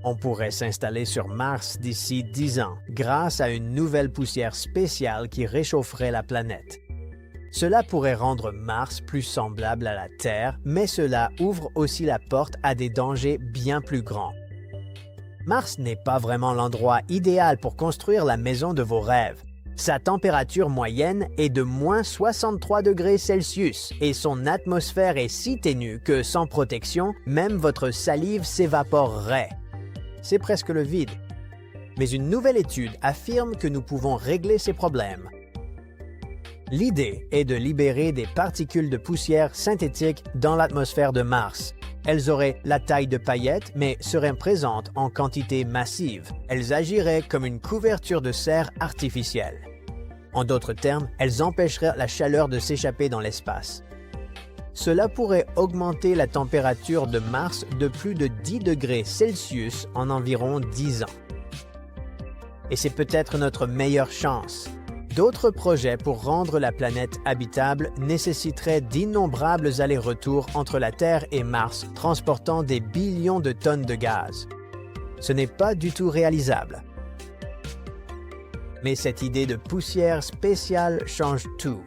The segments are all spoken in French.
On pourrait s'installer sur Mars d'ici 10 ans grâce à une nouvelle poussière spéciale qui réchaufferait la planète. Cela pourrait rendre Mars plus semblable à la Terre, mais cela ouvre aussi la porte à des dangers bien plus grands. Mars n'est pas vraiment l'endroit idéal pour construire la maison de vos rêves. Sa température moyenne est de moins 63 degrés Celsius et son atmosphère est si ténue que sans protection, même votre salive s'évaporerait. C'est presque le vide. Mais une nouvelle étude affirme que nous pouvons régler ces problèmes. L'idée est de libérer des particules de poussière synthétique dans l'atmosphère de Mars. Elles auraient la taille de paillettes, mais seraient présentes en quantité massive. Elles agiraient comme une couverture de serre artificielle. En d'autres termes, elles empêcheraient la chaleur de s'échapper dans l'espace. Cela pourrait augmenter la température de Mars de plus de 10 degrés Celsius en environ 10 ans. Et c'est peut-être notre meilleure chance. D'autres projets pour rendre la planète habitable nécessiteraient d'innombrables allers-retours entre la Terre et Mars, transportant des billions de tonnes de gaz. Ce n'est pas du tout réalisable. Mais cette idée de poussière spéciale change tout.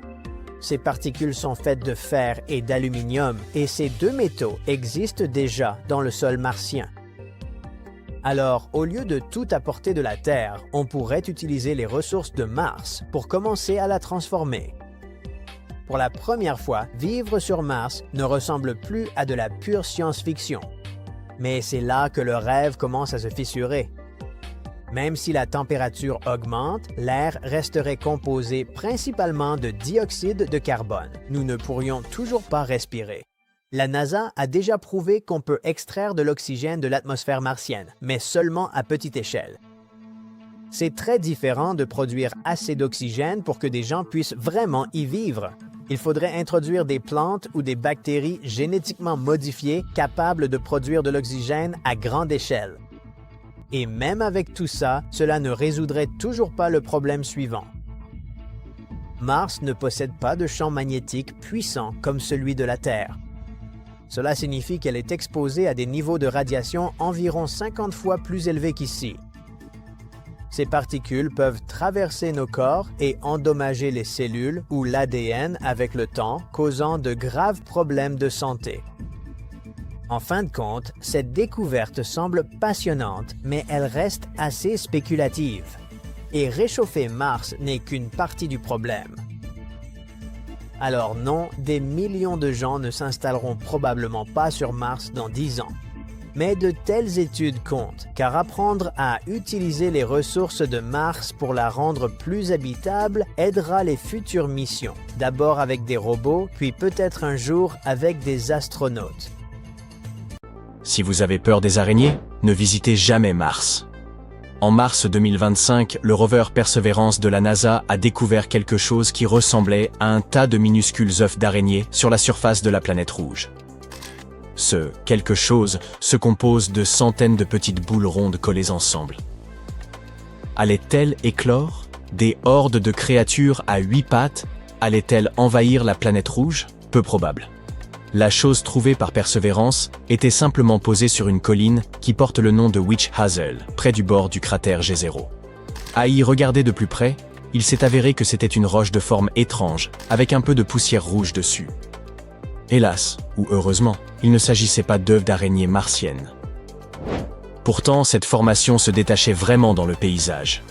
Ces particules sont faites de fer et d'aluminium, et ces deux métaux existent déjà dans le sol martien. Alors, au lieu de tout apporter de la Terre, on pourrait utiliser les ressources de Mars pour commencer à la transformer. Pour la première fois, vivre sur Mars ne ressemble plus à de la pure science-fiction. Mais c'est là que le rêve commence à se fissurer. Même si la température augmente, l'air resterait composé principalement de dioxyde de carbone. Nous ne pourrions toujours pas respirer. La NASA a déjà prouvé qu'on peut extraire de l'oxygène de l'atmosphère martienne, mais seulement à petite échelle. C'est très différent de produire assez d'oxygène pour que des gens puissent vraiment y vivre. Il faudrait introduire des plantes ou des bactéries génétiquement modifiées capables de produire de l'oxygène à grande échelle. Et même avec tout ça, cela ne résoudrait toujours pas le problème suivant. Mars ne possède pas de champ magnétique puissant comme celui de la Terre. Cela signifie qu'elle est exposée à des niveaux de radiation environ 50 fois plus élevés qu'ici. Ces particules peuvent traverser nos corps et endommager les cellules ou l'ADN avec le temps, causant de graves problèmes de santé. En fin de compte, cette découverte semble passionnante, mais elle reste assez spéculative. Et réchauffer Mars n'est qu'une partie du problème. Alors non, des millions de gens ne s'installeront probablement pas sur Mars dans 10 ans. Mais de telles études comptent, car apprendre à utiliser les ressources de Mars pour la rendre plus habitable aidera les futures missions, d'abord avec des robots, puis peut-être un jour avec des astronautes. Si vous avez peur des araignées, ne visitez jamais Mars. En mars 2025, le rover Perseverance de la NASA a découvert quelque chose qui ressemblait à un tas de minuscules œufs d'araignées sur la surface de la planète rouge. Ce « quelque chose » se compose de centaines de petites boules rondes collées ensemble. Allait-elle éclore? Des hordes de créatures à 8 pattes allaient-elles envahir la planète rouge? Peu probable. La chose trouvée par Perseverance était simplement posée sur une colline qui porte le nom de Witch Hazel, près du bord du cratère G0. À y regarder de plus près, il s'est avéré que c'était une roche de forme étrange, avec un peu de poussière rouge dessus. Hélas, ou heureusement, il ne s'agissait pas d'œufs d'araignées martiennes. Pourtant, cette formation se détachait vraiment dans le paysage.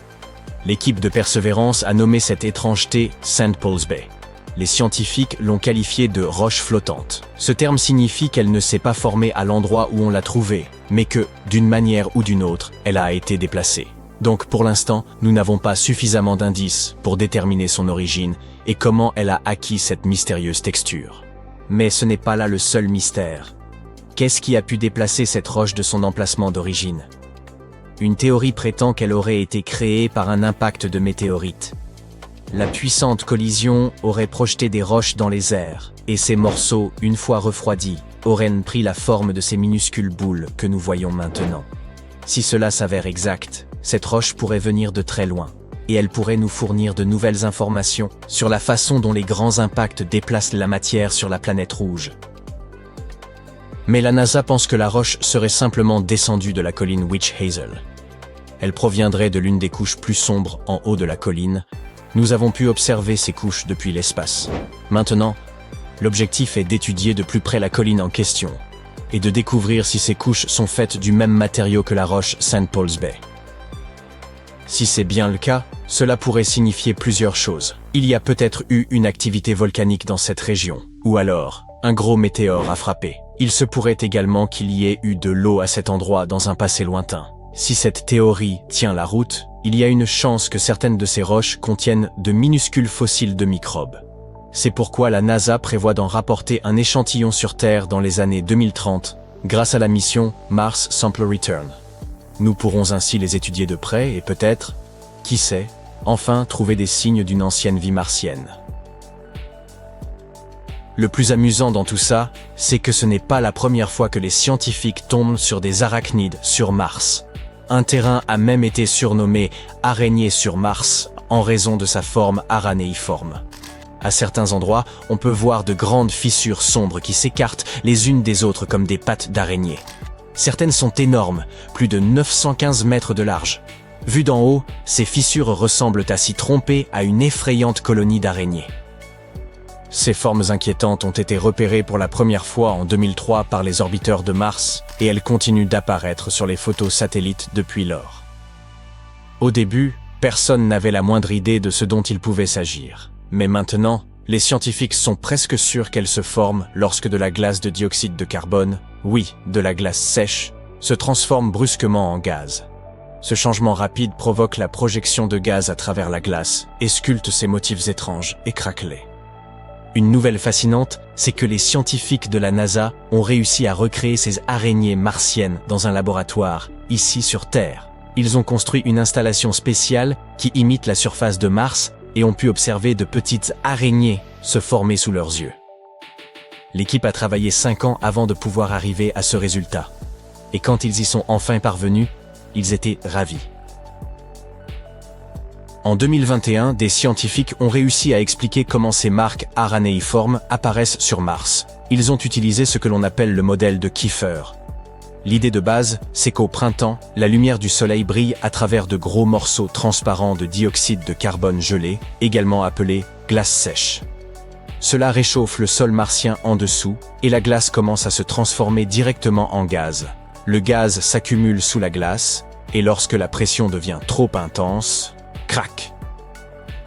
L'équipe de Perseverance a nommé cette étrangeté St. Paul's Bay. Les scientifiques l'ont qualifiée de roche flottante. Ce terme signifie qu'elle ne s'est pas formée à l'endroit où on l'a trouvée, mais que, d'une manière ou d'une autre, elle a été déplacée. Donc pour l'instant, nous n'avons pas suffisamment d'indices pour déterminer son origine et comment elle a acquis cette mystérieuse texture. Mais ce n'est pas là le seul mystère. Qu'est-ce qui a pu déplacer cette roche de son emplacement d'origine? Une théorie prétend qu'elle aurait été créée par un impact de météorite. La puissante collision aurait projeté des roches dans les airs, et ces morceaux, une fois refroidis, auraient pris la forme de ces minuscules boules que nous voyons maintenant. Si cela s'avère exact, cette roche pourrait venir de très loin, et elle pourrait nous fournir de nouvelles informations sur la façon dont les grands impacts déplacent la matière sur la planète rouge. Mais la NASA pense que la roche serait simplement descendue de la colline Witch Hazel. Elle proviendrait de l'une des couches plus sombres en haut de la colline. Nous avons pu observer ces couches depuis l'espace. Maintenant, l'objectif est d'étudier de plus près la colline en question et de découvrir si ces couches sont faites du même matériau que la roche St. Paul's Bay. Si c'est bien le cas, cela pourrait signifier plusieurs choses. Il y a peut-être eu une activité volcanique dans cette région, ou alors un gros météore a frappé. Il se pourrait également qu'il y ait eu de l'eau à cet endroit dans un passé lointain. Si cette théorie tient la route, il y a une chance que certaines de ces roches contiennent de minuscules fossiles de microbes. C'est pourquoi la NASA prévoit d'en rapporter un échantillon sur Terre dans les années 2030, grâce à la mission Mars Sample Return. Nous pourrons ainsi les étudier de près et peut-être, qui sait, enfin trouver des signes d'une ancienne vie martienne. Le plus amusant dans tout ça, c'est que ce n'est pas la première fois que les scientifiques tombent sur des arachnides sur Mars. Un terrain a même été surnommé « araignée sur Mars » en raison de sa forme aranéiforme. À certains endroits, on peut voir de grandes fissures sombres qui s'écartent les unes des autres comme des pattes d'araignée. Certaines sont énormes, plus de 915 mètres de large. Vues d'en haut, ces fissures ressemblent à s'y tromper à une effrayante colonie d'araignées. Ces formes inquiétantes ont été repérées pour la première fois en 2003 par les orbiteurs de Mars et elles continuent d'apparaître sur les photos satellites depuis lors. Au début, personne n'avait la moindre idée de ce dont il pouvait s'agir. Mais maintenant, les scientifiques sont presque sûrs qu'elles se forment lorsque de la glace de dioxyde de carbone, oui, de la glace sèche, se transforme brusquement en gaz. Ce changement rapide provoque la projection de gaz à travers la glace et sculpte ces motifs étranges et craquelés. Une nouvelle fascinante, c'est que les scientifiques de la NASA ont réussi à recréer ces araignées martiennes dans un laboratoire, ici sur Terre. Ils ont construit une installation spéciale qui imite la surface de Mars et ont pu observer de petites araignées se former sous leurs yeux. L'équipe a travaillé 5 ans avant de pouvoir arriver à ce résultat. Et quand ils y sont enfin parvenus, ils étaient ravis. En 2021, des scientifiques ont réussi à expliquer comment ces marques aranéiformes apparaissent sur Mars. Ils ont utilisé ce que l'on appelle le modèle de Kiefer. L'idée de base, c'est qu'au printemps, la lumière du soleil brille à travers de gros morceaux transparents de dioxyde de carbone gelé, également appelé glace sèche. Cela réchauffe le sol martien en dessous et la glace commence à se transformer directement en gaz. Le gaz s'accumule sous la glace et lorsque la pression devient trop intense, crac!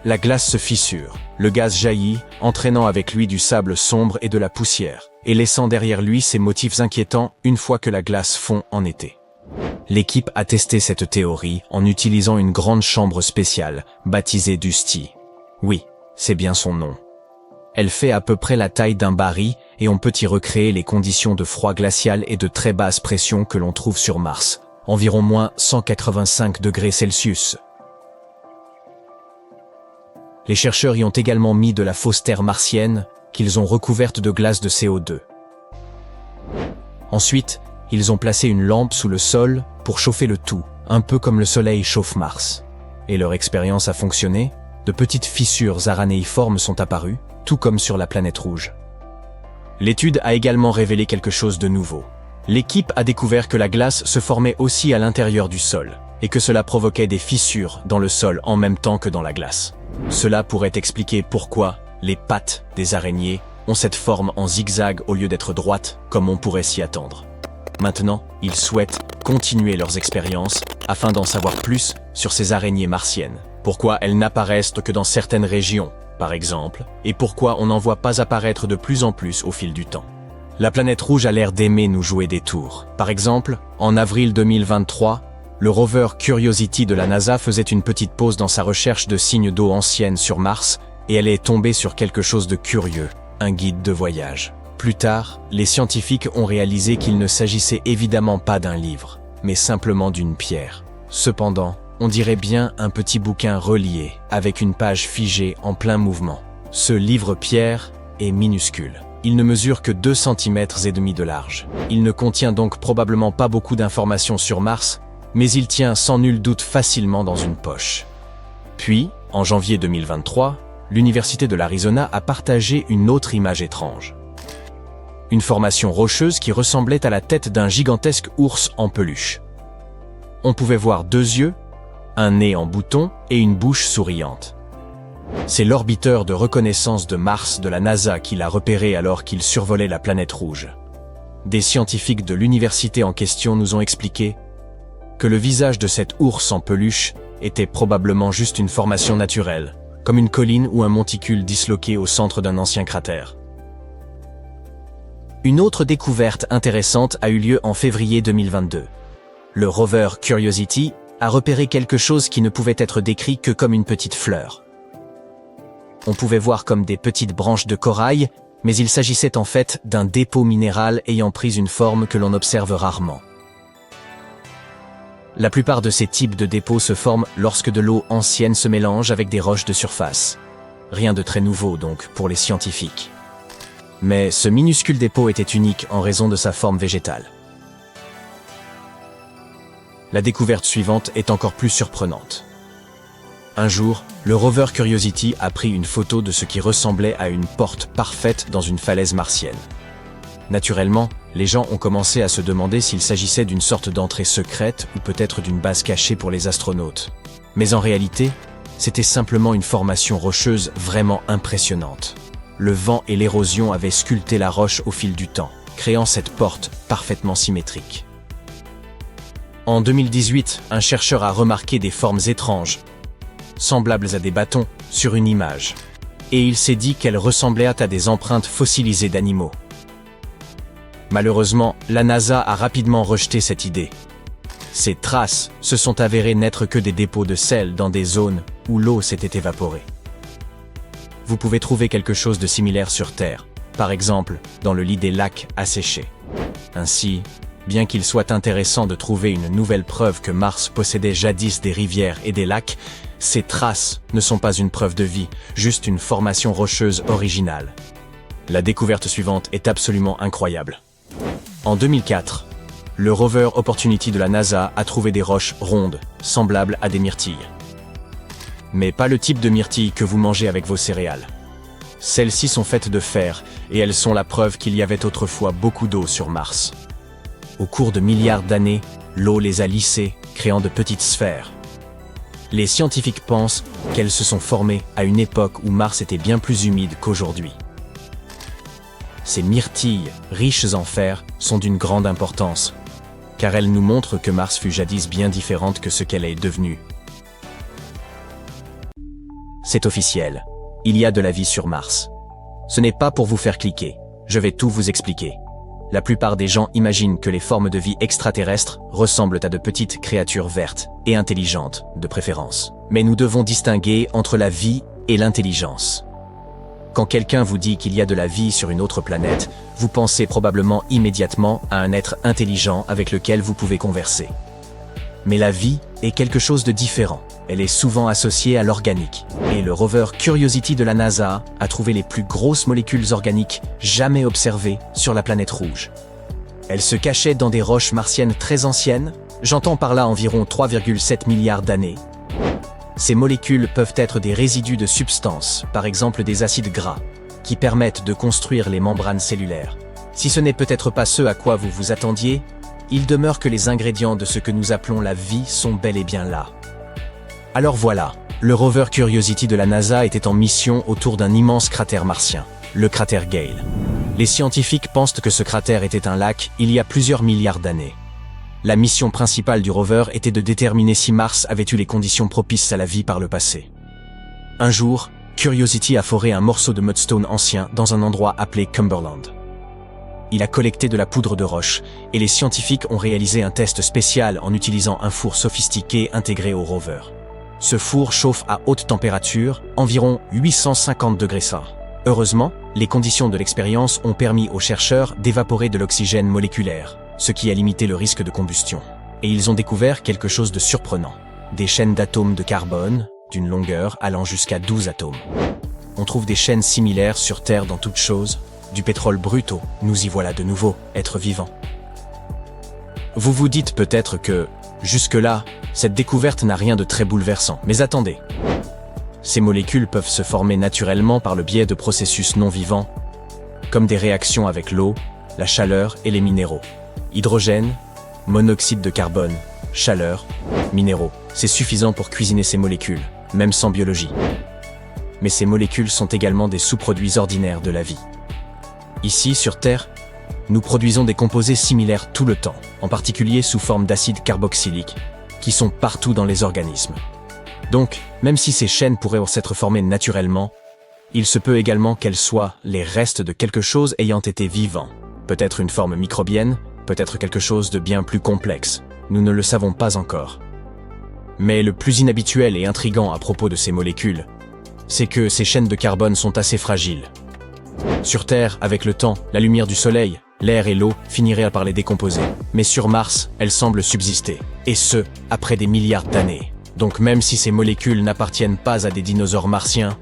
La glace se fissure, le gaz jaillit, entraînant avec lui du sable sombre et de la poussière, et laissant derrière lui ces motifs inquiétants une fois que la glace fond en été. L'équipe a testé cette théorie en utilisant une grande chambre spéciale, baptisée Dusty. Oui, c'est bien son nom. Elle fait à peu près la taille d'un baril et on peut y recréer les conditions de froid glacial et de très basse pression que l'on trouve sur Mars, environ moins 185 degrés Celsius. Les chercheurs y ont également mis de la fausse terre martienne qu'ils ont recouverte de glace de CO2. Ensuite, ils ont placé une lampe sous le sol pour chauffer le tout, un peu comme le soleil chauffe Mars. Et leur expérience a fonctionné, de petites fissures aranéiformes sont apparues, tout comme sur la planète rouge. L'étude a également révélé quelque chose de nouveau. L'équipe a découvert que la glace se formait aussi à l'intérieur du sol, et que cela provoquait des fissures dans le sol en même temps que dans la glace. Cela pourrait expliquer pourquoi les pattes des araignées ont cette forme en zigzag au lieu d'être droites, comme on pourrait s'y attendre. Maintenant, ils souhaitent continuer leurs expériences afin d'en savoir plus sur ces araignées martiennes. Pourquoi elles n'apparaissent que dans certaines régions, par exemple, et pourquoi on n'en voit pas apparaître de plus en plus au fil du temps. La planète rouge a l'air d'aimer nous jouer des tours. Par exemple, en avril 2023, le rover Curiosity de la NASA faisait une petite pause dans sa recherche de signes d'eau ancienne sur Mars et elle est tombée sur quelque chose de curieux, un guide de voyage. Plus tard, les scientifiques ont réalisé qu'il ne s'agissait évidemment pas d'un livre, mais simplement d'une pierre. Cependant, on dirait bien un petit bouquin relié, avec une page figée en plein mouvement. Ce livre-pierre est minuscule. Il ne mesure que 2,5 cm de large. Il ne contient donc probablement pas beaucoup d'informations sur Mars, mais il tient sans nul doute facilement dans une poche. Puis, en janvier 2023, l'Université de l'Arizona a partagé une autre image étrange. une formation rocheuse qui ressemblait à la tête d'un gigantesque ours en peluche. On pouvait voir 2 yeux, un nez en bouton et une bouche souriante. C'est l'orbiteur de reconnaissance de Mars de la NASA qui l'a repéré alors qu'il survolait la planète rouge. Des scientifiques de l'université en question nous ont expliqué que le visage de cet ours en peluche était probablement juste une formation naturelle, comme une colline ou un monticule disloqué au centre d'un ancien cratère. Une autre découverte intéressante a eu lieu en février 2022. Le rover Curiosity a repéré quelque chose qui ne pouvait être décrit que comme une petite fleur. On pouvait voir comme des petites branches de corail, mais il s'agissait en fait d'un dépôt minéral ayant pris une forme que l'on observe rarement. La plupart de ces types de dépôts se forment lorsque de l'eau ancienne se mélange avec des roches de surface. Rien de très nouveau donc pour les scientifiques. Mais ce minuscule dépôt était unique en raison de sa forme végétale. La découverte suivante est encore plus surprenante. Un jour, le rover Curiosity a pris une photo de ce qui ressemblait à une porte parfaite dans une falaise martienne. Naturellement, les gens ont commencé à se demander s'il s'agissait d'une sorte d'entrée secrète ou peut-être d'une base cachée pour les astronautes. Mais en réalité, c'était simplement une formation rocheuse vraiment impressionnante. Le vent et l'érosion avaient sculpté la roche au fil du temps, créant cette porte parfaitement symétrique. En 2018, un chercheur a remarqué des formes étranges, semblables à des bâtons, sur une image. Et il s'est dit qu'elles ressemblaient à des empreintes fossilisées d'animaux. Malheureusement, la NASA a rapidement rejeté cette idée. Ces traces se sont avérées n'être que des dépôts de sel dans des zones où l'eau s'était évaporée. Vous pouvez trouver quelque chose de similaire sur Terre, par exemple dans le lit des lacs asséchés. Ainsi, bien qu'il soit intéressant de trouver une nouvelle preuve que Mars possédait jadis des rivières et des lacs, ces traces ne sont pas une preuve de vie, juste une formation rocheuse originale. La découverte suivante est absolument incroyable. En 2004, le rover Opportunity de la NASA a trouvé des roches rondes, semblables à des myrtilles. Mais pas le type de myrtille que vous mangez avec vos céréales. Celles-ci sont faites de fer, et elles sont la preuve qu'il y avait autrefois beaucoup d'eau sur Mars. Au cours de milliards d'années, l'eau les a lissées, créant de petites sphères. Les scientifiques pensent qu'elles se sont formées à une époque où Mars était bien plus humide qu'aujourd'hui. Ces myrtilles, riches en fer, sont d'une grande importance, car elles nous montrent que Mars fut jadis bien différente que ce qu'elle est devenue. C'est officiel, il y a de la vie sur Mars. Ce n'est pas pour vous faire cliquer, je vais tout vous expliquer. La plupart des gens imaginent que les formes de vie extraterrestres ressemblent à de petites créatures vertes et intelligentes, de préférence. Mais nous devons distinguer entre la vie et l'intelligence. Quand quelqu'un vous dit qu'il y a de la vie sur une autre planète, vous pensez probablement immédiatement à un être intelligent avec lequel vous pouvez converser. Mais la vie est quelque chose de différent. Elle est souvent associée à l'organique. Et le rover Curiosity de la NASA a trouvé les plus grosses molécules organiques jamais observées sur la planète rouge. Elles se cachaient dans des roches martiennes très anciennes, j'entends par là environ 3,7 milliards d'années. Ces molécules peuvent être des résidus de substances, par exemple des acides gras, qui permettent de construire les membranes cellulaires. Si ce n'est peut-être pas ce à quoi vous vous attendiez, il demeure que les ingrédients de ce que nous appelons la vie sont bel et bien là. Alors voilà, le rover Curiosity de la NASA était en mission autour d'un immense cratère martien, le cratère Gale. Les scientifiques pensent que ce cratère était un lac il y a plusieurs milliards d'années. La mission principale du rover était de déterminer si Mars avait eu les conditions propices à la vie par le passé. Un jour, Curiosity a foré un morceau de mudstone ancien dans un endroit appelé Cumberland. Il a collecté de la poudre de roche, et les scientifiques ont réalisé un test spécial en utilisant un four sophistiqué intégré au rover. Ce four chauffe à haute température, environ 850 degrés C. Heureusement, les conditions de l'expérience ont permis aux chercheurs d'évaporer de l'oxygène moléculaire, ce qui a limité le risque de combustion. Et ils ont découvert quelque chose de surprenant. Des chaînes d'atomes de carbone, d'une longueur allant jusqu'à 12 atomes. On trouve des chaînes similaires sur Terre dans toutes choses, du pétrole brut au « nous y voilà de nouveau, être vivant ». Vous vous dites peut-être que, jusque-là, cette découverte n'a rien de très bouleversant. Mais attendez. Ces molécules peuvent se former naturellement par le biais de processus non vivants, comme des réactions avec l'eau, la chaleur et les minéraux. Hydrogène, monoxyde de carbone, chaleur, minéraux. C'est suffisant pour cuisiner ces molécules, même sans biologie. Mais ces molécules sont également des sous-produits ordinaires de la vie. Ici, sur Terre, nous produisons des composés similaires tout le temps, en particulier sous forme d'acide carboxylique, qui sont partout dans les organismes. Donc, même si ces chaînes pourraient s'être formées naturellement, il se peut également qu'elles soient les restes de quelque chose ayant été vivant. Peut-être une forme microbienne, peut-être quelque chose de bien plus complexe. Nous ne le savons pas encore. Mais le plus inhabituel et intriguant à propos de ces molécules, c'est que ces chaînes de carbone sont assez fragiles. Sur Terre, avec le temps, la lumière du soleil, l'air et l'eau finiraient par les décomposer. Mais sur Mars, elles semblent subsister. Et ce, après des milliards d'années. Donc même si ces molécules n'appartiennent pas à des dinosaures martiens,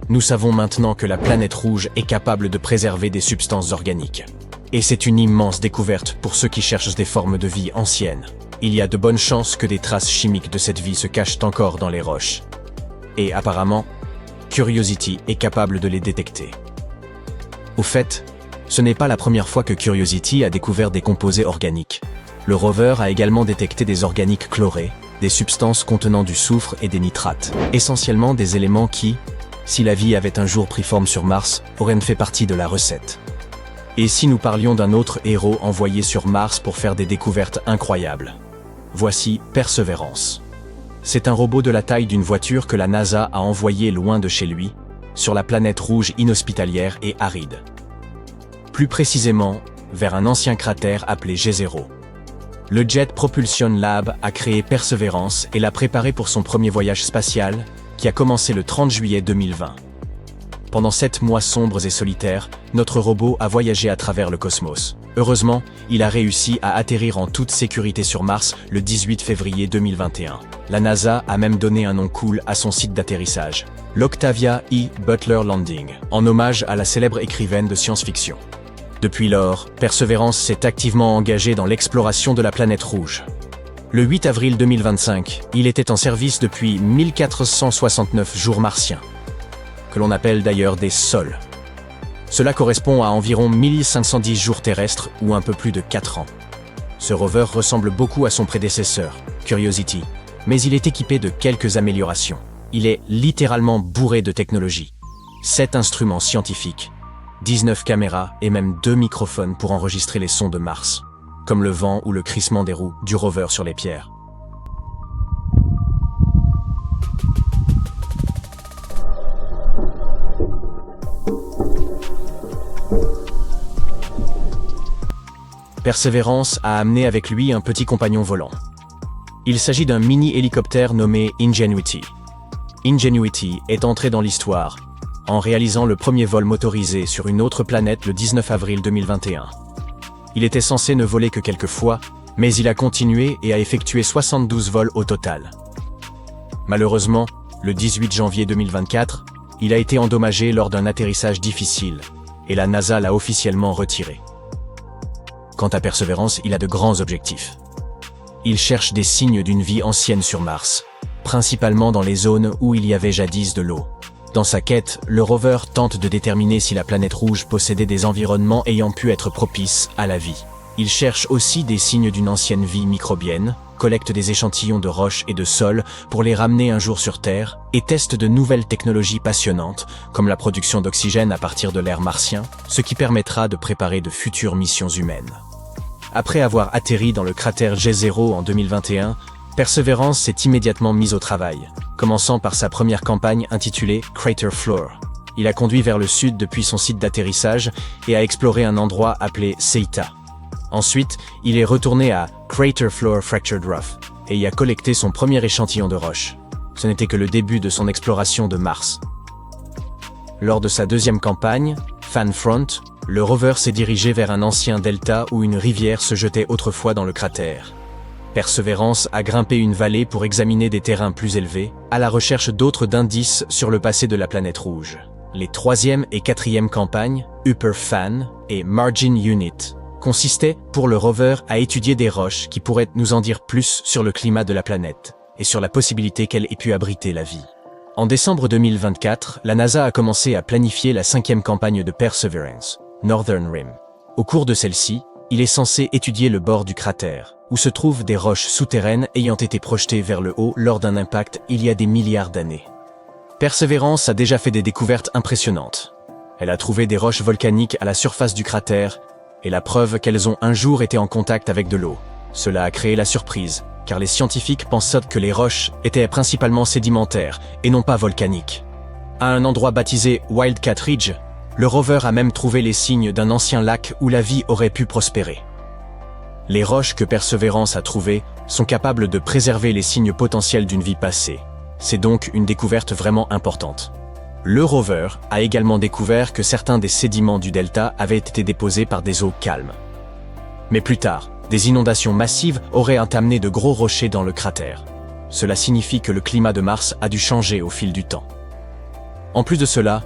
nous savons maintenant que la planète rouge est capable de préserver des substances organiques. Et c'est une immense découverte pour ceux qui cherchent des formes de vie anciennes. Il y a de bonnes chances que des traces chimiques de cette vie se cachent encore dans les roches. Et apparemment, Curiosity est capable de les détecter. Au fait, ce n'est pas la première fois que Curiosity a découvert des composés organiques. Le rover a également détecté des organiques chlorés, des substances contenant du soufre et des nitrates, essentiellement des éléments qui, si la vie avait un jour pris forme sur Mars, auraient fait partie de la recette. Et si nous parlions d'un autre héros envoyé sur Mars pour faire des découvertes incroyables? Voici Perseverance. C'est un robot de la taille d'une voiture que la NASA a envoyé loin de chez lui, sur la planète rouge inhospitalière et aride. Plus précisément, vers un ancien cratère appelé G0. Le Jet Propulsion Lab a créé Perseverance et l'a préparé pour son premier voyage spatial, qui a commencé le 30 juillet 2020. Pendant 7 mois sombres et solitaires, notre robot a voyagé à travers le cosmos. Heureusement, il a réussi à atterrir en toute sécurité sur Mars le 18 février 2021. La NASA a même donné un nom cool à son site d'atterrissage, l'Octavia E. Butler Landing, en hommage à la célèbre écrivaine de science-fiction. Depuis lors, Perseverance s'est activement engagé dans l'exploration de la planète rouge. Le 8 avril 2025, il était en service depuis 1469 jours martiens, que l'on appelle d'ailleurs des sols. Cela correspond à environ 1510 jours terrestres ou un peu plus de 4 ans. Ce rover ressemble beaucoup à son prédécesseur, Curiosity, mais il est équipé de quelques améliorations. Il est littéralement bourré de technologie. 7 instruments scientifiques, 19 caméras et même 2 microphones pour enregistrer les sons de Mars, comme le vent ou le crissement des roues du rover sur les pierres. Perseverance a amené avec lui un petit compagnon volant. Il s'agit d'un mini-hélicoptère nommé Ingenuity. Ingenuity est entré dans l'histoire en réalisant le premier vol motorisé sur une autre planète le 19 avril 2021. Il était censé ne voler que quelques fois, mais il a continué et a effectué 72 vols au total. Malheureusement, le 18 janvier 2024, il a été endommagé lors d'un atterrissage difficile, et la NASA l'a officiellement retiré. Quant à Perseverance, il a de grands objectifs. Il cherche des signes d'une vie ancienne sur Mars, principalement dans les zones où il y avait jadis de l'eau. Dans sa quête, le rover tente de déterminer si la planète rouge possédait des environnements ayant pu être propices à la vie. Il cherche aussi des signes d'une ancienne vie microbienne, collecte des échantillons de roches et de sol pour les ramener un jour sur Terre, et teste de nouvelles technologies passionnantes, comme la production d'oxygène à partir de l'air martien, ce qui permettra de préparer de futures missions humaines. Après avoir atterri dans le cratère G0 en 2021, Perseverance s'est immédiatement mise au travail, commençant par sa première campagne intitulée Crater Floor. Il a conduit vers le sud depuis son site d'atterrissage et a exploré un endroit appelé Seita. Ensuite, il est retourné à Crater Floor Fractured Rough et y a collecté son premier échantillon de roche. Ce n'était que le début de son exploration de Mars. Lors de sa deuxième campagne, Fan Front, le rover s'est dirigé vers un ancien delta où une rivière se jetait autrefois dans le cratère. Perseverance a grimpé une vallée pour examiner des terrains plus élevés, à la recherche d'autres indices sur le passé de la planète rouge. Les troisième et quatrième campagnes, Upper Fan et Margin Unit, consistaient pour le rover à étudier des roches qui pourraient nous en dire plus sur le climat de la planète et sur la possibilité qu'elle ait pu abriter la vie. En décembre 2024, la NASA a commencé à planifier la cinquième campagne de Perseverance, Northern Rim. Au cours de celle-ci, il est censé étudier le bord du cratère, où se trouvent des roches souterraines ayant été projetées vers le haut lors d'un impact il y a des milliards d'années. Perseverance a déjà fait des découvertes impressionnantes. Elle a trouvé des roches volcaniques à la surface du cratère, et la preuve qu'elles ont un jour été en contact avec de l'eau. Cela a créé la surprise, car les scientifiques pensaient que les roches étaient principalement sédimentaires et non pas volcaniques. À un endroit baptisé Wildcat Ridge, le rover a même trouvé les signes d'un ancien lac où la vie aurait pu prospérer. Les roches que Perseverance a trouvées sont capables de préserver les signes potentiels d'une vie passée. C'est donc une découverte vraiment importante. Le rover a également découvert que certains des sédiments du delta avaient été déposés par des eaux calmes. Mais plus tard, des inondations massives auraient amené de gros rochers dans le cratère. Cela signifie que le climat de Mars a dû changer au fil du temps. En plus de cela,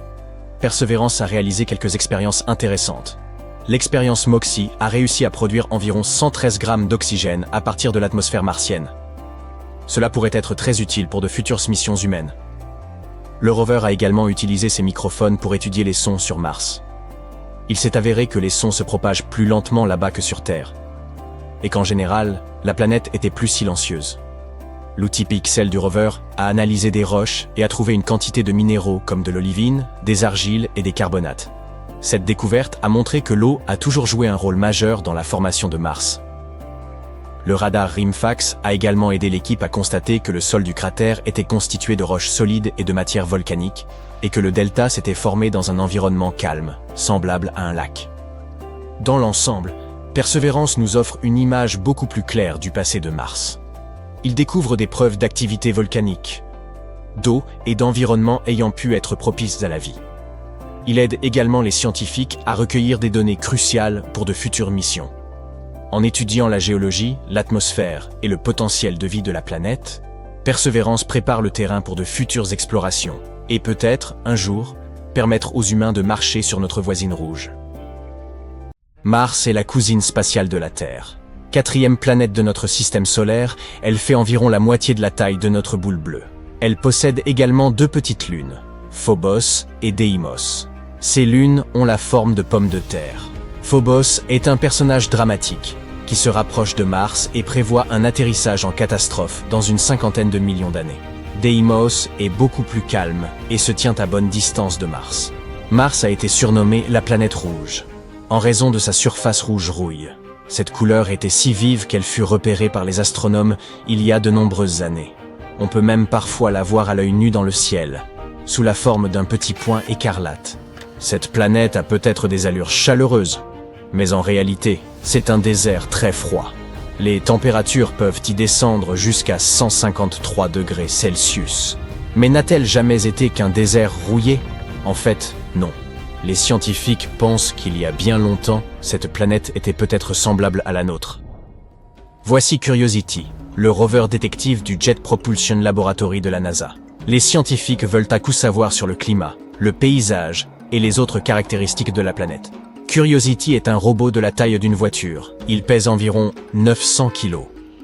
Perseverance a réalisé quelques expériences intéressantes. L'expérience MOXIE a réussi à produire environ 113 grammes d'oxygène à partir de l'atmosphère martienne. Cela pourrait être très utile pour de futures missions humaines. Le rover a également utilisé ses microphones pour étudier les sons sur Mars. Il s'est avéré que les sons se propagent plus lentement là-bas que sur Terre, et qu'en général, la planète était plus silencieuse. L'outil Pixel du rover a analysé des roches et a trouvé une quantité de minéraux comme de l'olivine, des argiles et des carbonates. Cette découverte a montré que l'eau a toujours joué un rôle majeur dans la formation de Mars. Le radar RIMFAX a également aidé l'équipe à constater que le sol du cratère était constitué de roches solides et de matière volcanique, et que le delta s'était formé dans un environnement calme, semblable à un lac. Dans l'ensemble, Perseverance nous offre une image beaucoup plus claire du passé de Mars. Il découvre des preuves d'activité volcanique, d'eau et d'environnement ayant pu être propices à la vie. Il aide également les scientifiques à recueillir des données cruciales pour de futures missions. En étudiant la géologie, l'atmosphère et le potentiel de vie de la planète, Perseverance prépare le terrain pour de futures explorations et peut-être, un jour, permettre aux humains de marcher sur notre voisine rouge. Mars est la cousine spatiale de la Terre. 4e planète de notre système solaire, elle fait environ la moitié de la taille de notre boule bleue. Elle possède également 2 petites lunes, Phobos et Deimos. Ces lunes ont la forme de pommes de terre. Phobos est un personnage dramatique qui se rapproche de Mars et prévoit un atterrissage en catastrophe dans une 50aine de millions d'années. Deimos est beaucoup plus calme et se tient à bonne distance de Mars. Mars a été surnommée la planète rouge, en raison de sa surface rouge rouille. Cette couleur était si vive qu'elle fut repérée par les astronomes il y a de nombreuses années. On peut même parfois la voir à l'œil nu dans le ciel, sous la forme d'un petit point écarlate. Cette planète a peut-être des allures chaleureuses, mais en réalité, c'est un désert très froid. Les températures peuvent y descendre jusqu'à 153 degrés Celsius. Mais n'a-t-elle jamais été qu'un désert rouillé? En fait, non. Les scientifiques pensent qu'il y a bien longtemps, cette planète était peut-être semblable à la nôtre. Voici Curiosity, le rover détective du Jet Propulsion Laboratory de la NASA. Les scientifiques veulent à coup savoir sur le climat, le paysage et les autres caractéristiques de la planète. Curiosity est un robot de la taille d'une voiture. Il pèse environ 900 kg.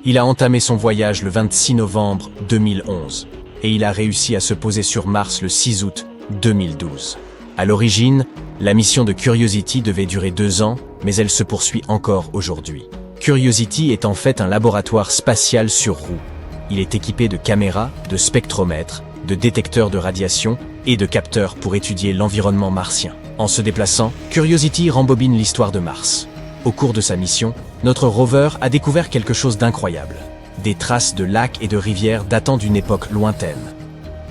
Il a entamé son voyage le 26 novembre 2011 et il a réussi à se poser sur Mars le 6 août 2012. À l'origine, la mission de Curiosity devait durer 2 ans, mais elle se poursuit encore aujourd'hui. Curiosity est en fait un laboratoire spatial sur roues. Il est équipé de caméras, de spectromètres, de détecteurs de radiation et de capteurs pour étudier l'environnement martien. En se déplaçant, Curiosity rembobine l'histoire de Mars. Au cours de sa mission, notre rover a découvert quelque chose d'incroyable. Des traces de lacs et de rivières datant d'une époque lointaine.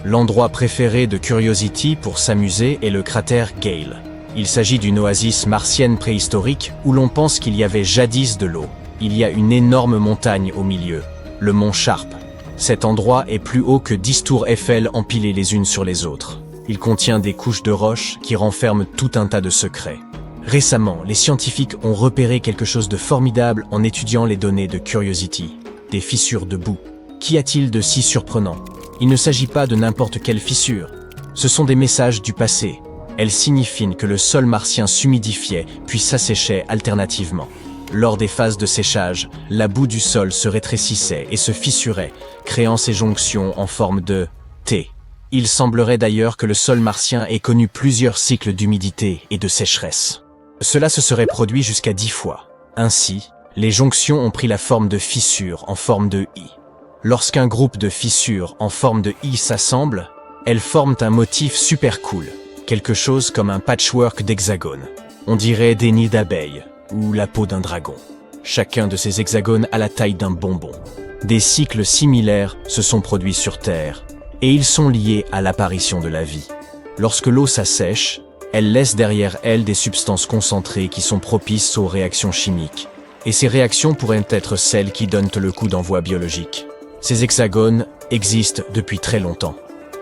L'endroit préféré de Curiosity pour s'amuser est le cratère Gale. Il s'agit d'une oasis martienne préhistorique où l'on pense qu'il y avait jadis de l'eau. Il y a une énorme montagne au milieu, le mont Sharp. Cet endroit est plus haut que 10 tours Eiffel empilées les unes sur les autres. Il contient des couches de roches qui renferment tout un tas de secrets. Récemment, les scientifiques ont repéré quelque chose de formidable en étudiant les données de Curiosity. Des fissures de boue. Qu'y a-t-il de si surprenant? Il ne s'agit pas de n'importe quelle fissure. Ce sont des messages du passé. Elles signifient que le sol martien s'humidifiait puis s'asséchait alternativement. Lors des phases de séchage, la boue du sol se rétrécissait et se fissurait, créant ces jonctions en forme de T. Il semblerait d'ailleurs que le sol martien ait connu plusieurs cycles d'humidité et de sécheresse. cela se serait produit jusqu'à 10 fois. Ainsi, les jonctions ont pris la forme de fissures en forme de I. Lorsqu'un groupe de fissures en forme de I s'assemble, elles forment un motif super cool, quelque chose comme un patchwork d'hexagones. On dirait des nids d'abeilles ou la peau d'un dragon. Chacun de ces hexagones a la taille d'un bonbon. Des cycles similaires se sont produits sur Terre, et ils sont liés à l'apparition de la vie. Lorsque l'eau s'assèche, elle laisse derrière elle des substances concentrées qui sont propices aux réactions chimiques. Et ces réactions pourraient être celles qui donnent le coup d'envoi biologique. Ces hexagones existent depuis très longtemps,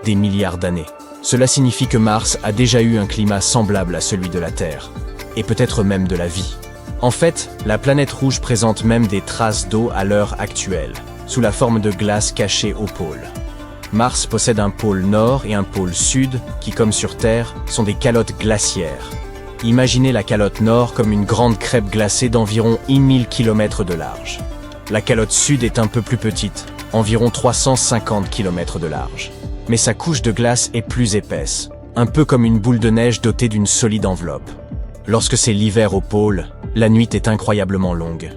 des milliards d'années. Cela signifie que Mars a déjà eu un climat semblable à celui de la Terre, et peut-être même de la vie. En fait, la planète rouge présente même des traces d'eau à l'heure actuelle, sous la forme de glace cachée au pôle. Mars possède un pôle nord et un pôle sud qui, comme sur Terre, sont des calottes glaciaires. Imaginez la calotte nord comme une grande crêpe glacée d'environ 1000 km de large. La calotte sud est un peu plus petite, environ 350 km de large. Mais sa couche de glace est plus épaisse, un peu comme une boule de neige dotée d'une solide enveloppe. Lorsque c'est l'hiver au pôle, la nuit est incroyablement longue.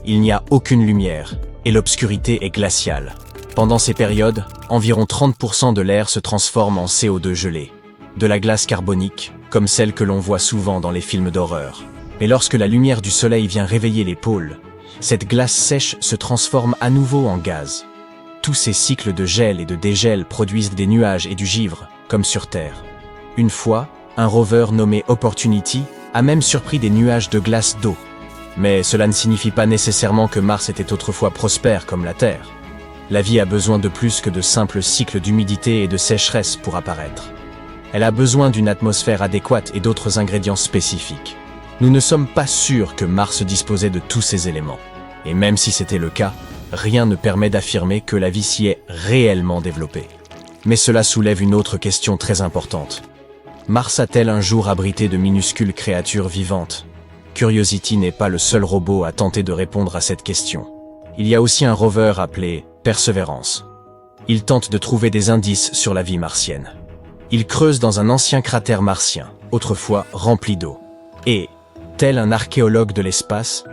Il n'y a aucune lumière, et l'obscurité est glaciale. Pendant ces périodes, environ 30% de l'air se transforme en CO2 gelé, de la glace carbonique, comme celle que l'on voit souvent dans les films d'horreur. Mais lorsque la lumière du soleil vient réveiller les pôles, cette glace sèche se transforme à nouveau en gaz. Tous ces cycles de gel et de dégel produisent des nuages et du givre, comme sur Terre. Une fois, un rover nommé Opportunity a même surpris des nuages de glace d'eau. Mais cela ne signifie pas nécessairement que Mars était autrefois prospère comme la Terre. La vie a besoin de plus que de simples cycles d'humidité et de sécheresse pour apparaître. Elle a besoin d'une atmosphère adéquate et d'autres ingrédients spécifiques. Nous ne sommes pas sûrs que Mars disposait de tous ces éléments. Et même si c'était le cas, rien ne permet d'affirmer que la vie s'y est réellement développée. Mais cela soulève une autre question très importante. Mars a-t-elle un jour abrité de minuscules créatures vivantes? Curiosity n'est pas le seul robot à tenter de répondre à cette question. Il y a aussi un rover appelé Perseverance. Il tente de trouver des indices sur la vie martienne. Il creuse dans un ancien cratère martien, autrefois rempli d'eau. Et, tel un archéologue de l'espace,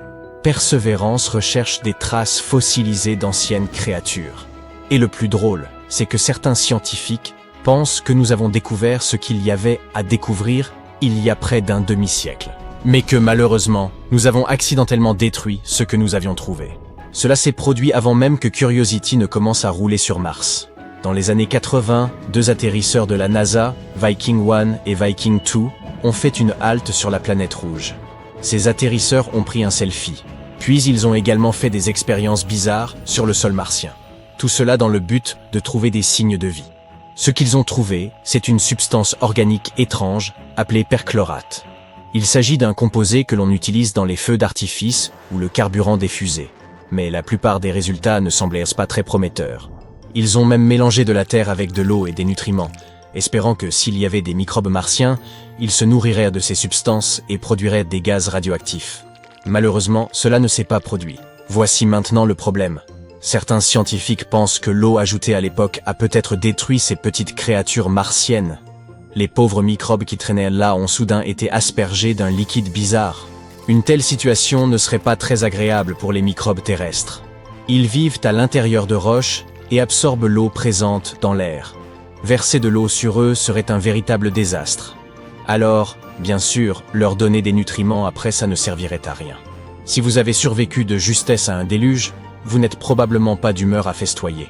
Perseverance recherche des traces fossilisées d'anciennes créatures. Et le plus drôle, c'est que certains scientifiques pensent que nous avons découvert ce qu'il y avait à découvrir il y a près d'un demi-siècle. Mais que malheureusement, nous avons accidentellement détruit ce que nous avions trouvé. Cela s'est produit avant même que Curiosity ne commence à rouler sur Mars. Dans les années 80, 2 atterrisseurs de la NASA, Viking 1 et Viking 2, ont fait une halte sur la planète rouge. Ces atterrisseurs ont pris un selfie. Puis ils ont également fait des expériences bizarres sur le sol martien. Tout cela dans le but de trouver des signes de vie. Ce qu'ils ont trouvé, c'est une substance organique étrange appelée perchlorate. Il s'agit d'un composé que l'on utilise dans les feux d'artifice ou le carburant des fusées. Mais la plupart des résultats ne semblaient pas très prometteurs. Ils ont même mélangé de la terre avec de l'eau et des nutriments, espérant que s'il y avait des microbes martiens, ils se nourriraient de ces substances et produiraient des gaz radioactifs. Malheureusement, cela ne s'est pas produit. Voici maintenant le problème. Certains scientifiques pensent que l'eau ajoutée à l'époque a peut-être détruit ces petites créatures martiennes. Les pauvres microbes qui traînaient là ont soudain été aspergés d'un liquide bizarre. Une telle situation ne serait pas très agréable pour les microbes terrestres. Ils vivent à l'intérieur de roches et absorbent l'eau présente dans l'air. Verser de l'eau sur eux serait un véritable désastre. Alors, bien sûr, leur donner des nutriments après ça ne servirait à rien. Si vous avez survécu de justesse à un déluge, vous n'êtes probablement pas d'humeur à festoyer.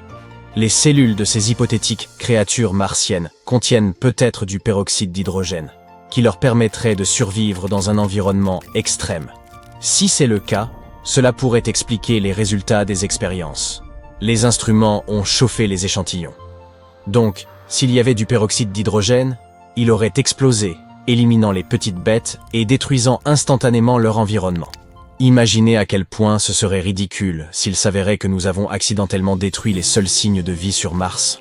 Les cellules de ces hypothétiques créatures martiennes contiennent peut-être du peroxyde d'hydrogène, qui leur permettrait de survivre dans un environnement extrême. Si c'est le cas, cela pourrait expliquer les résultats des expériences. Les instruments ont chauffé les échantillons. Donc, s'il y avait du peroxyde d'hydrogène, il aurait explosé, éliminant les petites bêtes et détruisant instantanément leur environnement. Imaginez à quel point ce serait ridicule s'il s'avérait que nous avons accidentellement détruit les seuls signes de vie sur Mars.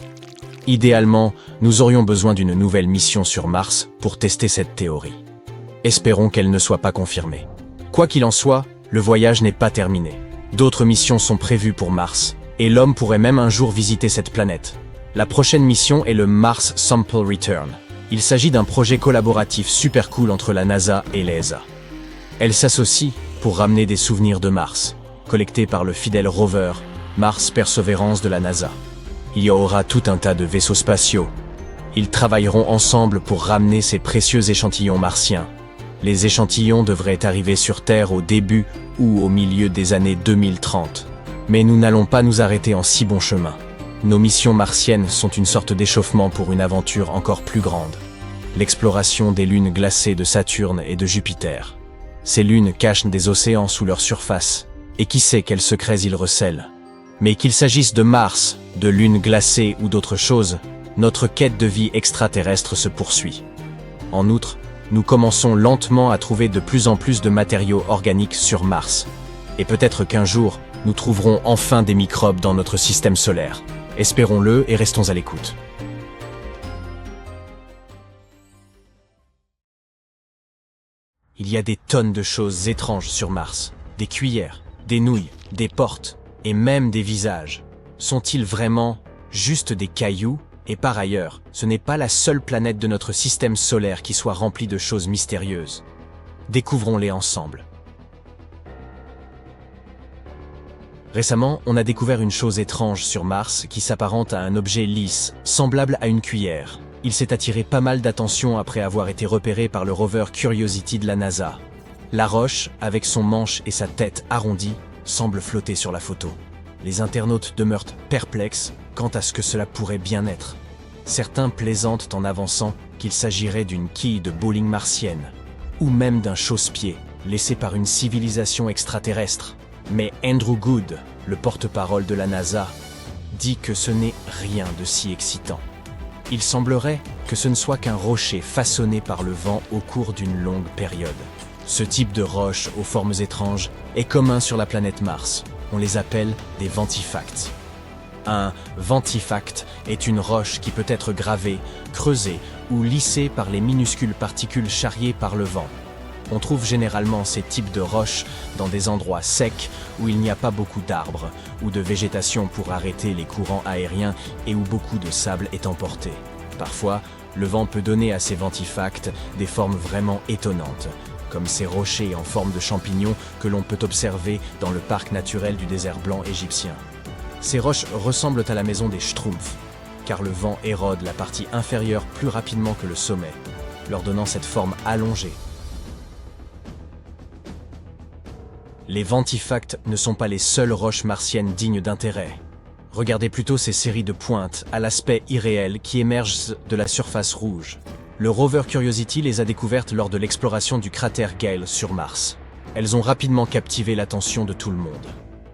Idéalement, nous aurions besoin d'une nouvelle mission sur Mars pour tester cette théorie. Espérons qu'elle ne soit pas confirmée. Quoi qu'il en soit, le voyage n'est pas terminé. D'autres missions sont prévues pour Mars, et l'homme pourrait même un jour visiter cette planète. La prochaine mission est le Mars Sample Return. Il s'agit d'un projet collaboratif super cool entre la NASA et l'ESA. Elle s'associe pour ramener des souvenirs de Mars, collectés par le fidèle rover Mars Perseverance de la NASA. Il y aura tout un tas de vaisseaux spatiaux. Ils travailleront ensemble pour ramener ces précieux échantillons martiens. Les échantillons devraient arriver sur Terre au début ou au milieu des années 2030. Mais nous n'allons pas nous arrêter en si bon chemin. Nos missions martiennes sont une sorte d'échauffement pour une aventure encore plus grande. L'exploration des lunes glacées de Saturne et de Jupiter. Ces lunes cachent des océans sous leur surface, et qui sait quels secrets ils recèlent. Mais qu'il s'agisse de Mars, de lunes glacées ou d'autres choses, notre quête de vie extraterrestre se poursuit. En outre, nous commençons lentement à trouver de plus en plus de matériaux organiques sur Mars. Et peut-être qu'un jour, nous trouverons enfin des microbes dans notre système solaire. Espérons-le et restons à l'écoute. Il y a des tonnes de choses étranges sur Mars. Des cuillères, des nouilles, des portes et même des visages. Sont-ils vraiment juste des cailloux? Et par ailleurs, ce n'est pas la seule planète de notre système solaire qui soit remplie de choses mystérieuses. Découvrons-les ensemble. Récemment, on a découvert une chose étrange sur Mars qui s'apparente à un objet lisse, semblable à une cuillère. Il s'est attiré pas mal d'attention après avoir été repéré par le rover Curiosity de la NASA. La roche, avec son manche et sa tête arrondie, semble flotter sur la photo. Les internautes demeurent perplexes quant à ce que cela pourrait bien être. Certains plaisantent en avançant qu'il s'agirait d'une quille de bowling martienne, ou même d'un chausse-pied laissé par une civilisation extraterrestre. Mais Andrew Good, le porte-parole de la NASA, dit que ce n'est rien de si excitant. Il semblerait que ce ne soit qu'un rocher façonné par le vent au cours d'une longue période. Ce type de roche aux formes étranges est commun sur la planète Mars. On les appelle des ventifacts. Un ventifact est une roche qui peut être gravée, creusée ou lissée par les minuscules particules charriées par le vent. On trouve généralement ces types de roches dans des endroits secs où il n'y a pas beaucoup d'arbres ou de végétation pour arrêter les courants aériens et où beaucoup de sable est emporté. Parfois, le vent peut donner à ces ventifacts des formes vraiment étonnantes, comme ces rochers en forme de champignons que l'on peut observer dans le parc naturel du désert blanc égyptien. Ces roches ressemblent à la maison des Schtroumpfs, car le vent érode la partie inférieure plus rapidement que le sommet, leur donnant cette forme allongée. Les ventifacts ne sont pas les seules roches martiennes dignes d'intérêt. Regardez plutôt ces séries de pointes à l'aspect irréel qui émergent de la surface rouge. Le rover Curiosity les a découvertes lors de l'exploration du cratère Gale sur Mars. Elles ont rapidement captivé l'attention de tout le monde.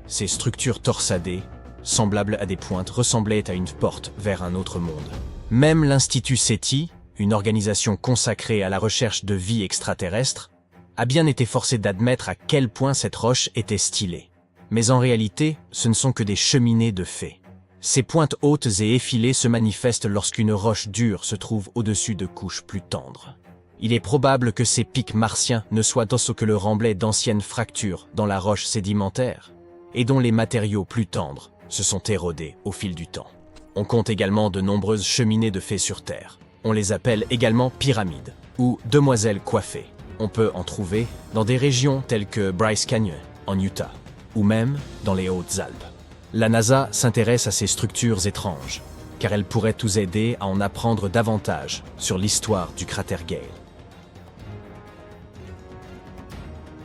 Ces structures torsadées, semblables à des pointes, ressemblaient à une porte vers un autre monde. Même l'Institut SETI, une organisation consacrée à la recherche de vie extraterrestre, a bien été forcé d'admettre à quel point cette roche était stylée. Mais en réalité, ce ne sont que des cheminées de faits. Ces pointes hautes et effilées se manifestent lorsqu'une roche dure se trouve au-dessus de couches plus tendres. Il est probable que ces pics martiens ne soient d'autre que le remblai d'anciennes fractures dans la roche sédimentaire, et dont les matériaux plus tendres se sont érodés au fil du temps. On compte également de nombreuses cheminées de faits sur Terre. On les appelle également pyramides, ou demoiselles coiffées. On peut en trouver dans des régions telles que Bryce Canyon, en Utah, ou même dans les Hautes-Alpes. La NASA s'intéresse à ces structures étranges, car elles pourraient nous aider à en apprendre davantage sur l'histoire du cratère Gale.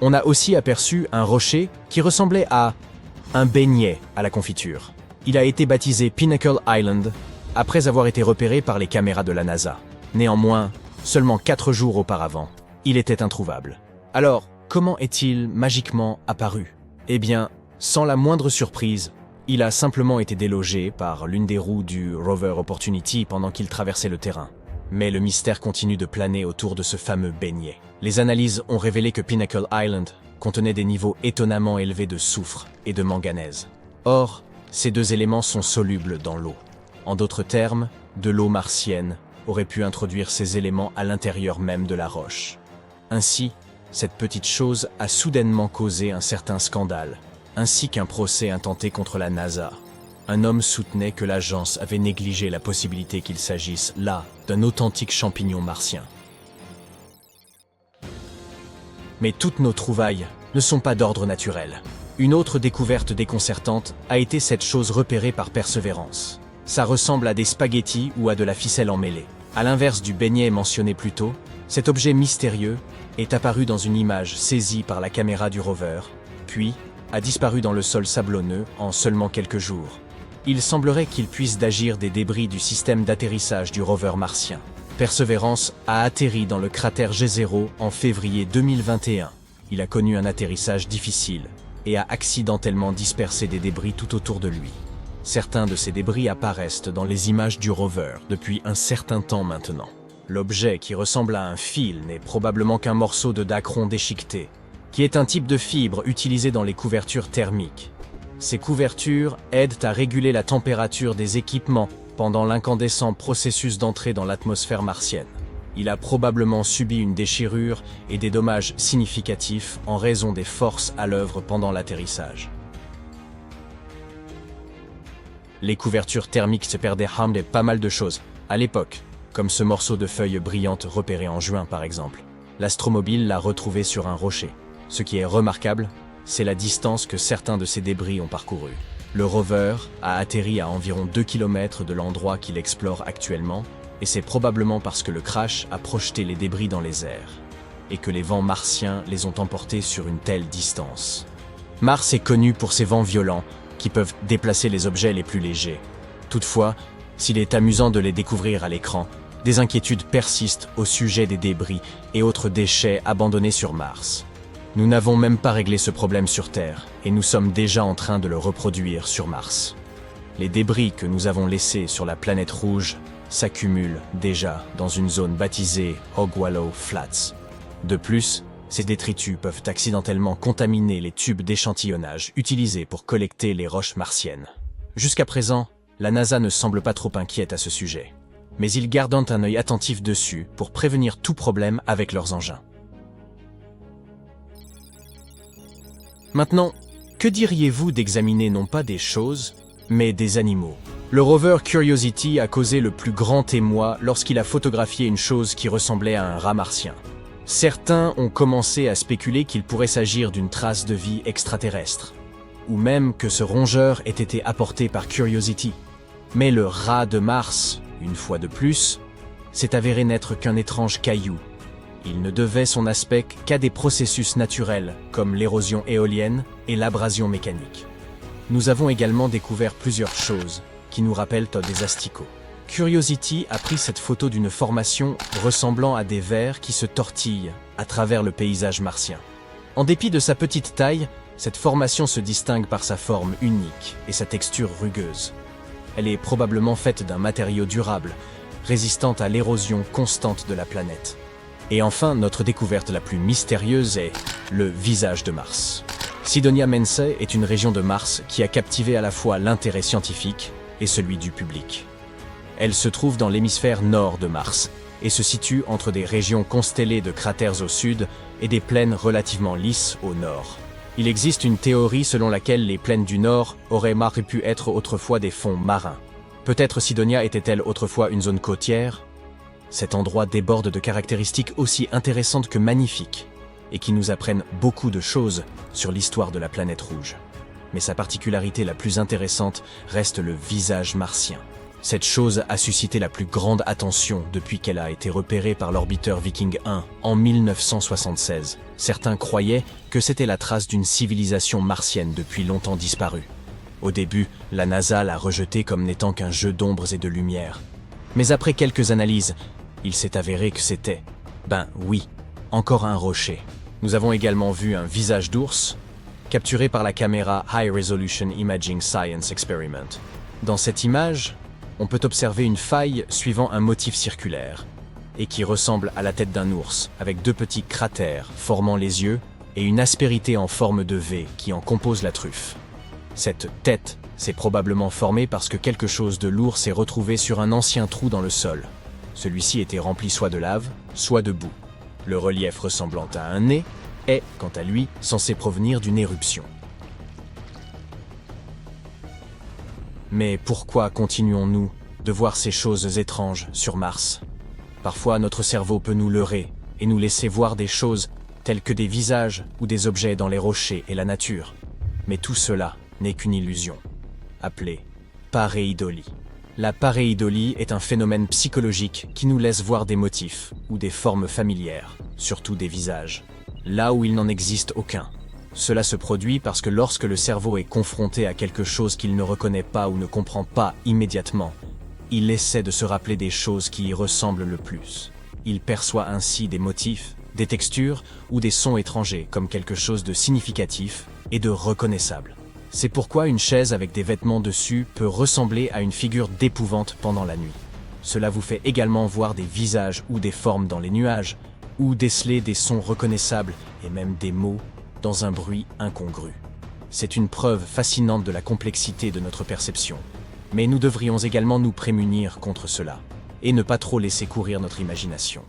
On a aussi aperçu un rocher qui ressemblait à un beignet à la confiture. Il a été baptisé Pinnacle Island après avoir été repéré par les caméras de la NASA. Néanmoins, seulement 4 jours auparavant, il était introuvable. Alors, comment est-il magiquement apparu? Eh bien, sans la moindre surprise, il a simplement été délogé par l'une des roues du rover Opportunity pendant qu'il traversait le terrain. Mais le mystère continue de planer autour de ce fameux beignet. Les analyses ont révélé que Pinnacle Island contenait des niveaux étonnamment élevés de soufre et de manganèse. Or, ces deux éléments sont solubles dans l'eau. En d'autres termes, de l'eau martienne aurait pu introduire ces éléments à l'intérieur même de la roche. Ainsi, cette petite chose a soudainement causé un certain scandale, ainsi qu'un procès intenté contre la NASA. Un homme soutenait que l'agence avait négligé la possibilité qu'il s'agisse là d'un authentique champignon martien. Mais toutes nos trouvailles ne sont pas d'ordre naturel. Une autre découverte déconcertante a été cette chose repérée par Perseverance. Ça ressemble à des spaghettis ou à de la ficelle emmêlée. À l'inverse du beignet mentionné plus tôt, cet objet mystérieux est apparu dans une image saisie par la caméra du rover, puis a disparu dans le sol sablonneux en seulement quelques jours. Il semblerait qu'il puisse d'agir des débris du système d'atterrissage du rover martien. Perseverance a atterri dans le cratère G0 en février 2021. Il a connu un atterrissage difficile et a accidentellement dispersé des débris tout autour de lui. Certains de ces débris apparaissent dans les images du rover depuis un certain temps maintenant. L'objet qui ressemble à un fil n'est probablement qu'un morceau de dacron déchiqueté, qui est un type de fibre utilisé dans les couvertures thermiques. Ces couvertures aident à réguler la température des équipements pendant l'incandescent processus d'entrée dans l'atmosphère martienne. Il a probablement subi une déchirure et des dommages significatifs en raison des forces à l'œuvre pendant l'atterrissage. Les couvertures thermiques se perdaient pas mal de choses à l'époque, comme ce morceau de feuille brillante repéré en juin par exemple. L'astromobile l'a retrouvé sur un rocher. Ce qui est remarquable, c'est la distance que certains de ces débris ont parcouru. Le rover a atterri à environ 2 km de l'endroit qu'il explore actuellement, et c'est probablement parce que le crash a projeté les débris dans les airs, et que les vents martiens les ont emportés sur une telle distance. Mars est connu pour ses vents violents, qui peuvent déplacer les objets les plus légers. Toutefois, s'il est amusant de les découvrir à l'écran, des inquiétudes persistent au sujet des débris et autres déchets abandonnés sur Mars. Nous n'avons même pas réglé ce problème sur Terre, et nous sommes déjà en train de le reproduire sur Mars. Les débris que nous avons laissés sur la planète rouge s'accumulent déjà dans une zone baptisée Hog-Wallow Flats. De plus, ces détritus peuvent accidentellement contaminer les tubes d'échantillonnage utilisés pour collecter les roches martiennes. Jusqu'à présent, la NASA ne semble pas trop inquiète à ce sujet, mais ils gardent un œil attentif dessus pour prévenir tout problème avec leurs engins. Maintenant, que diriez-vous d'examiner non pas des choses, mais des animaux? Le rover Curiosity a causé le plus grand émoi lorsqu'il a photographié une chose qui ressemblait à un rat martien. Certains ont commencé à spéculer qu'il pourrait s'agir d'une trace de vie extraterrestre, ou même que ce rongeur ait été apporté par Curiosity. Mais le rat de Mars, une fois de plus, s'est avéré n'être qu'un étrange caillou. Il ne devait son aspect qu'à des processus naturels, comme l'érosion éolienne et l'abrasion mécanique. Nous avons également découvert plusieurs choses qui nous rappellent des asticots. Curiosity a pris cette photo d'une formation ressemblant à des vers qui se tortillent à travers le paysage martien. En dépit de sa petite taille, cette formation se distingue par sa forme unique et sa texture rugueuse. Elle est probablement faite d'un matériau durable, résistant à l'érosion constante de la planète. Et enfin, notre découverte la plus mystérieuse est le visage de Mars. Cydonia Mensae est une région de Mars qui a captivé à la fois l'intérêt scientifique et celui du public. Elle se trouve dans l'hémisphère nord de Mars et se situe entre des régions constellées de cratères au sud et des plaines relativement lisses au nord. Il existe une théorie selon laquelle les plaines du nord auraient pu être autrefois des fonds marins. Peut-être Cydonia était-elle autrefois une zone côtière? Cet endroit déborde de caractéristiques aussi intéressantes que magnifiques et qui nous apprennent beaucoup de choses sur l'histoire de la planète rouge. Mais sa particularité la plus intéressante reste le visage martien. Cette chose a suscité la plus grande attention depuis qu'elle a été repérée par l'orbiteur Viking 1 en 1976. Certains croyaient que c'était la trace d'une civilisation martienne depuis longtemps disparue. Au début, la NASA l'a rejeté comme n'étant qu'un jeu d'ombres et de lumière. Mais après quelques analyses, il s'est avéré que c'était, oui, encore un rocher. Nous avons également vu un visage d'ours, capturé par la caméra High Resolution Imaging Science Experiment. Dans cette image, on peut observer une faille suivant un motif circulaire, et qui ressemble à la tête d'un ours, avec deux petits cratères formant les yeux et une aspérité en forme de V qui en compose la truffe. Cette tête s'est probablement formée parce que quelque chose de lourd s'est retrouvé sur un ancien trou dans le sol. Celui-ci était rempli soit de lave, soit de boue. Le relief ressemblant à un nez est, quant à lui, censé provenir d'une éruption. Mais pourquoi continuons-nous de voir ces choses étranges sur Mars? Parfois, notre cerveau peut nous leurrer et nous laisser voir des choses tels que des visages ou des objets dans les rochers et la nature. Mais tout cela n'est qu'une illusion, appelée pareidolie. La pareidolie est un phénomène psychologique qui nous laisse voir des motifs ou des formes familières, surtout des visages, là où il n'en existe aucun. Cela se produit parce que lorsque le cerveau est confronté à quelque chose qu'il ne reconnaît pas ou ne comprend pas immédiatement, il essaie de se rappeler des choses qui y ressemblent le plus. Il perçoit ainsi des motifs, des textures ou des sons étrangers comme quelque chose de significatif et de reconnaissable. C'est pourquoi une chaise avec des vêtements dessus peut ressembler à une figure d'épouvante pendant la nuit. Cela vous fait également voir des visages ou des formes dans les nuages, ou déceler des sons reconnaissables et même des mots dans un bruit incongru. C'est une preuve fascinante de la complexité de notre perception. Mais nous devrions également nous prémunir contre cela, et ne pas trop laisser courir notre imagination.